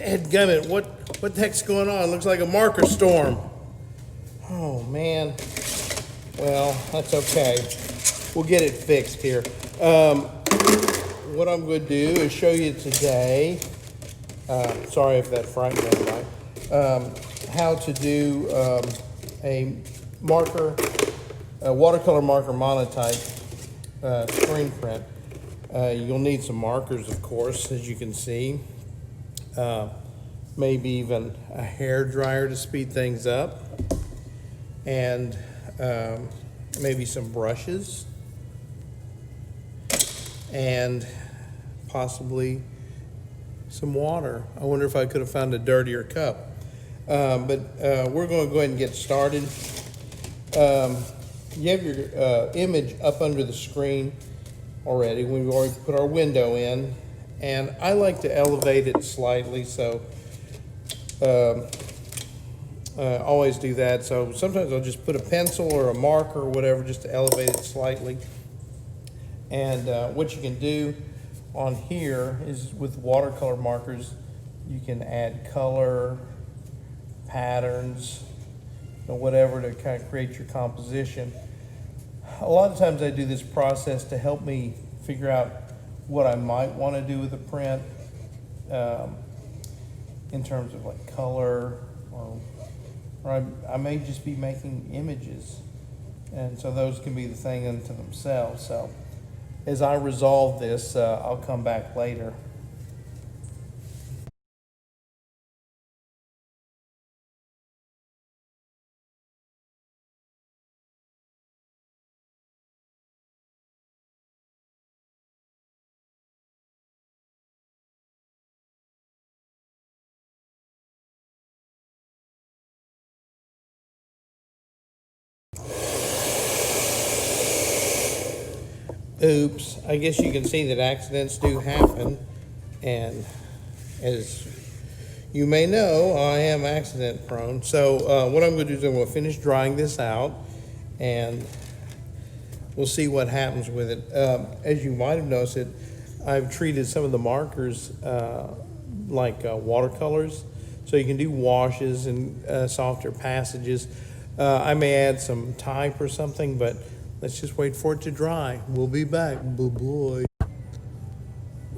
Dadgummit, what the heck's going on? Looks like a marker storm. Oh man. Well, that's okay. We'll get it fixed here. What I'm going to do is show you today, sorry if that frightened anybody, how to do a marker, a watercolor marker monotype screen print. You'll need some markers, of course, as you can see. Maybe even a hair dryer to speed things up, and maybe some brushes, and possibly some water. I wonder if I could have found a dirtier cup. But we're going to go ahead and get started. You have your image up under the screen already. We've already put our window in, and I like to elevate it slightly, so always do that. So sometimes I'll just put a pencil or a marker or whatever just to elevate it slightly. And what you can do on here is with watercolor markers, you can add color, patterns, or whatever to kind of create your composition. A lot of times I do this process to help me figure out what I might want to do with a print in terms of like color, or I may just be making images, and so those can be the thing unto themselves. So as I resolve this, I'll come back later. Oops, I guess you can see that accidents do happen, and as you may know, I am accident prone. So what I'm going to do is I'm going to finish drying this out, and we'll see what happens with it. As you might have noticed, I've treated some of the markers like watercolors, so you can do washes and softer passages. I may add some type or something, but let's just wait for it to dry. We'll be back. Bye-bye.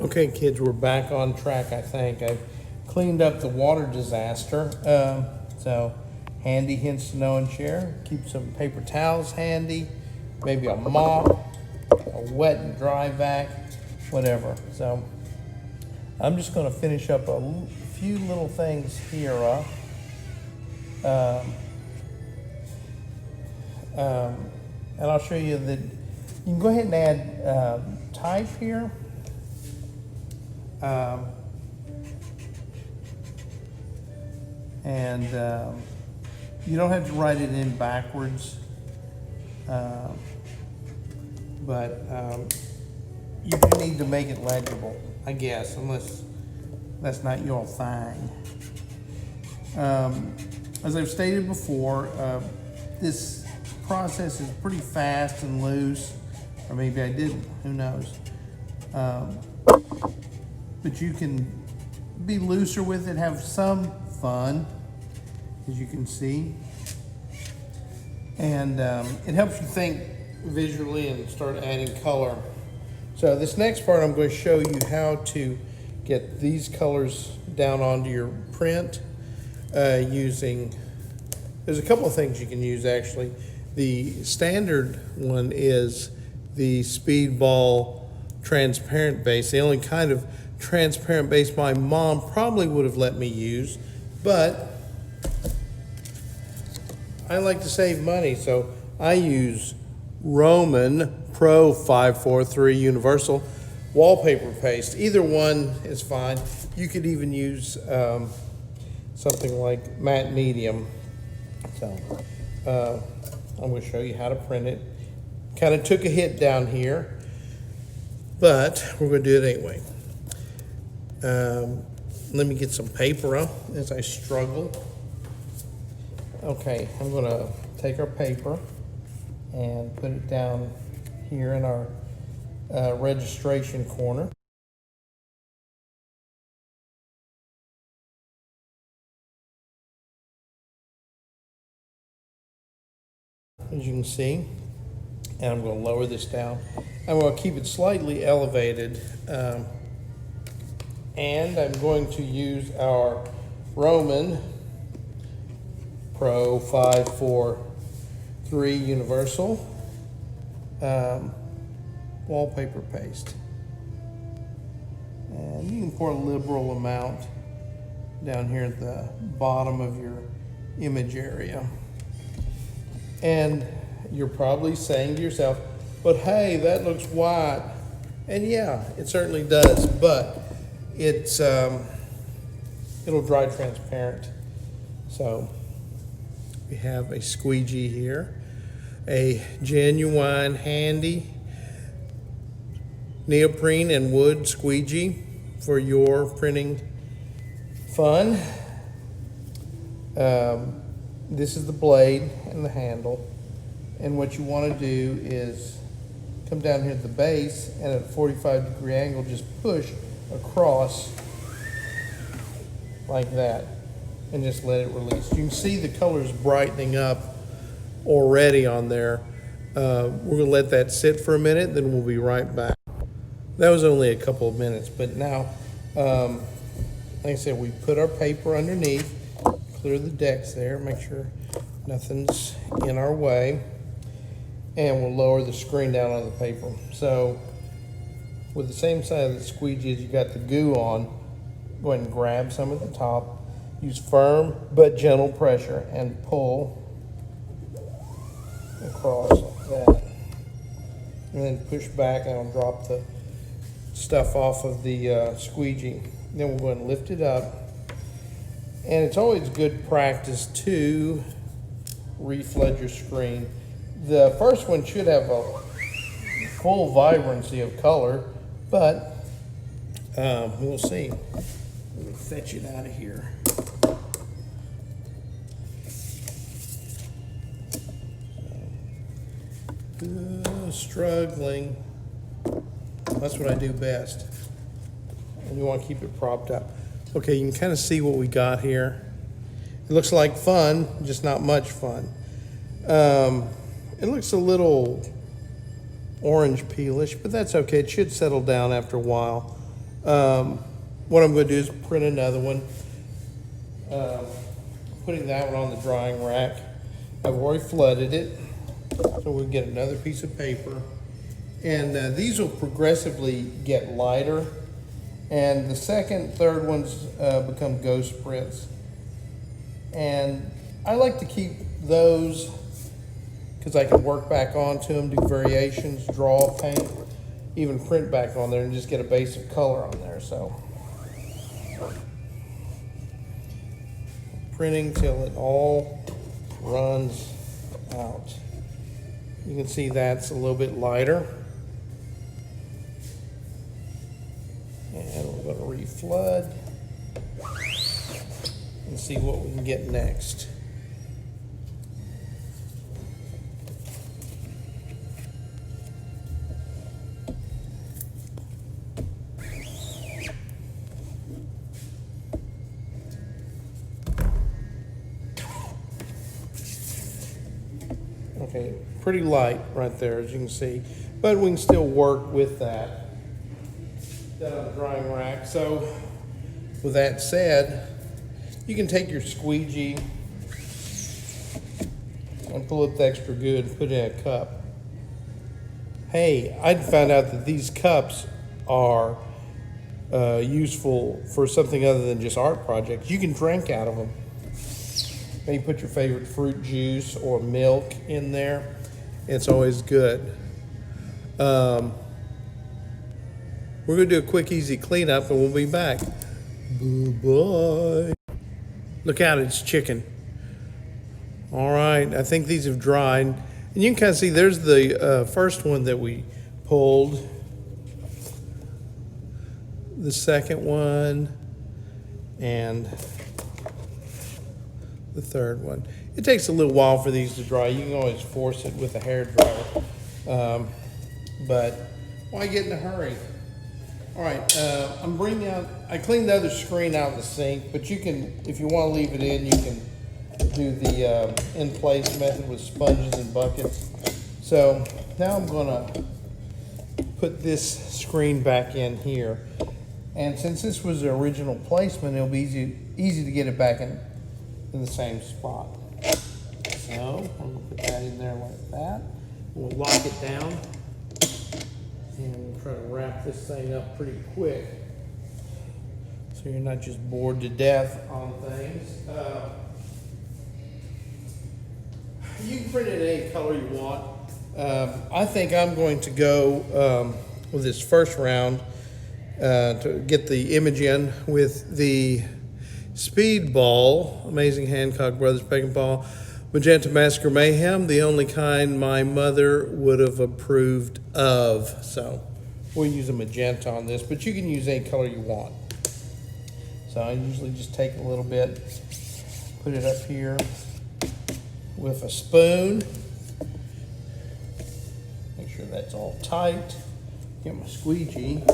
Okay, kids, we're back on track, I think. I've cleaned up the water disaster. So, handy hints to know and share. Keep some paper towels handy, maybe a mop, a wet and dry vac, whatever. So, I'm just going to finish up a few little things here. And I'll show you that you can go ahead and add type here. You don't have to write it in backwards, but you do need to make it legible, I guess, unless that's not your thing. As I've stated before, this process is pretty fast and loose, or maybe I didn't, who knows. But you can be looser with it, have some fun, as you can see. And it helps you think visually and start adding color. So this next part, I'm going to show you how to get these colors down onto your print using, there's a couple of things you can use actually. The standard one is the Speedball transparent base, the only kind of transparent base my mom probably would have let me use, but I like to save money, so I use Roman Pro 543 Universal wallpaper paste. Either one is fine. You could even use something like matte medium. So I'm going to show you how to print it. Kind of took a hit down here, but we're going to do it anyway. Let me get some paper up as I struggle. Okay, I'm going to take our paper and put it down here in our registration corner. as you can see. And I'm going to lower this down. I'm going to keep it slightly elevated. And I'm going to use our Roman Pro 543 Universal wallpaper paste. And you can pour a liberal amount down here at the bottom of your image area. And you're probably saying to yourself, but hey, that looks white. And yeah, it certainly does, but it's it'll dry transparent. So we have a squeegee here, a genuine handy neoprene and wood squeegee for your printing fun. This is the blade and the handle. And what you want to do is come down here at the base and at a 45-degree angle, just push across like that and just let it release. You can see the colors brightening up already on there. We're going to let that sit for a minute, then we'll be right back. That was only a couple of minutes, but now, like I said, we put our paper underneath, clear the decks there, make sure nothing's in our way, and we'll lower the screen down on the paper. So with the same side of the squeegee as you got the goo on, go ahead and grab some at the top, use firm but gentle pressure and pull across like that. And then push back and I'll drop the stuff off of the squeegee. Then we'll go ahead and lift it up. And it's always good practice to reflood your screen. The first one should have a full vibrancy of color, but we'll see. Let me fetch it out of here. Struggling. That's what I do best. And you want to keep it propped up. Okay, you can kind of see what we got here. It looks like fun, just not much fun. It looks a little orange peelish, but that's okay. It should settle down after a while. What I'm going to do is print another one. Putting that one on the drying rack. I've already flooded it, so we'll get another piece of paper. And these will progressively get lighter. And the second, third ones become ghost prints. And I like to keep those because I can work back onto them, do variations, draw, paint, even print back on there and just get a base of color on there. So printing till it all runs out. You can see that's a little bit lighter. And we're going to reflood and see what we can get next. Okay, pretty light right there, as you can see, but we can still work with that. Down on the drying rack. So with that said, you can take your squeegee and pull up the extra goo and put it in a cup. Hey, I found out that these cups are useful for something other than just art projects. You can drink out of them. Maybe put your favorite fruit juice or milk in there. It's always good. We're going to do a quick, easy cleanup, and we'll be back. Bye-bye. Look out, it's chicken. All right, I think these have dried. And you can kind of see there's the first one that we pulled. The second one. And the third one. It takes a little while for these to dry. You can always force it with a hairdryer. But why get in a hurry? All right, I'm bringing out, I cleaned the other screen out of the sink, but you can, if you want to leave it in, you can do the in-place method with sponges and buckets. So now I'm gonna put this screen back in here. And since this was the original placement, it'll be easy to get it back in the same spot. So I'm gonna put that in there like that. We'll lock it down. And we'll try to wrap this thing up pretty quick, so you're not just bored to death on things. You can print it any color you want. I think I'm going to go with this first round to get the image in with the Speedball, Amazing Hancock Brothers Pecking Ball, Magenta Massacre Mayhem, the only kind my mother would have approved of. So we'll use a magenta on this, but you can use any color you want. So I usually just take a little bit, put it up here with a spoon. Make sure that's all tight. Get my squeegee.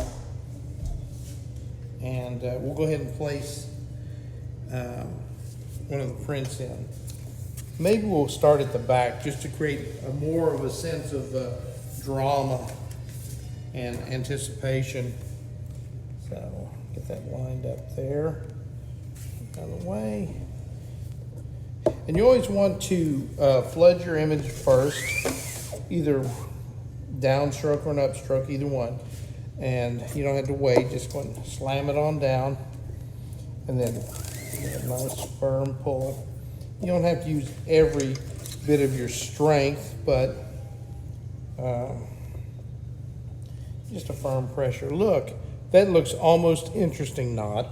And we'll go ahead and place one of the prints in. Maybe we'll start at the back just to create more of a sense of drama and anticipation. So get that lined up there, out of the way. And you always want to flood your image first, either downstroke or an upstroke, either one. And you don't have to wait, just go and slam it on down, and then get a nice firm pull. You don't have to use every bit of your strength, but just a firm pressure. Look, that looks almost interesting not.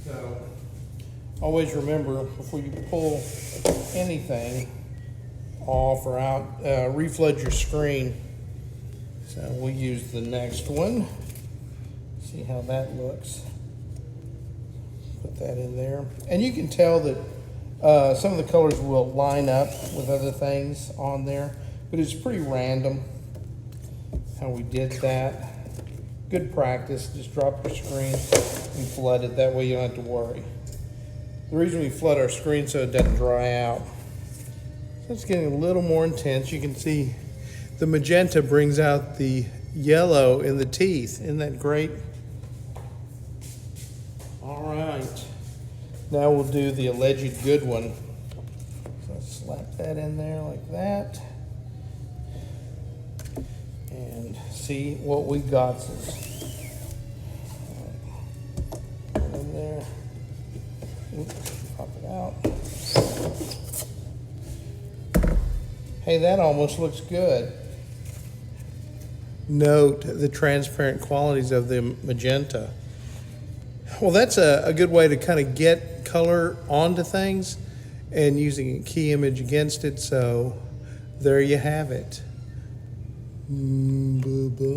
So always remember, before you pull anything off or out, reflood your screen. So we'll use the next one. See how that looks. Put that in there. And you can tell that some of the colors will line up with other things on there, but it's pretty random how we did that. Good practice. Just drop your screen and flood it. That way you don't have to worry. The reason we flood our screen so it doesn't dry out. So it's getting a little more intense. You can see the magenta brings out the yellow in the teeth. Isn't that great? All right. Now we'll do the alleged good one. So slap that in there like that. And see what we got. Put it in there. Oops, pop it out. Hey, that almost looks good. Note the transparent qualities of the magenta. Well, that's a good way to kind of get color onto things and using a key image against it. So there you have it. Bye-bye.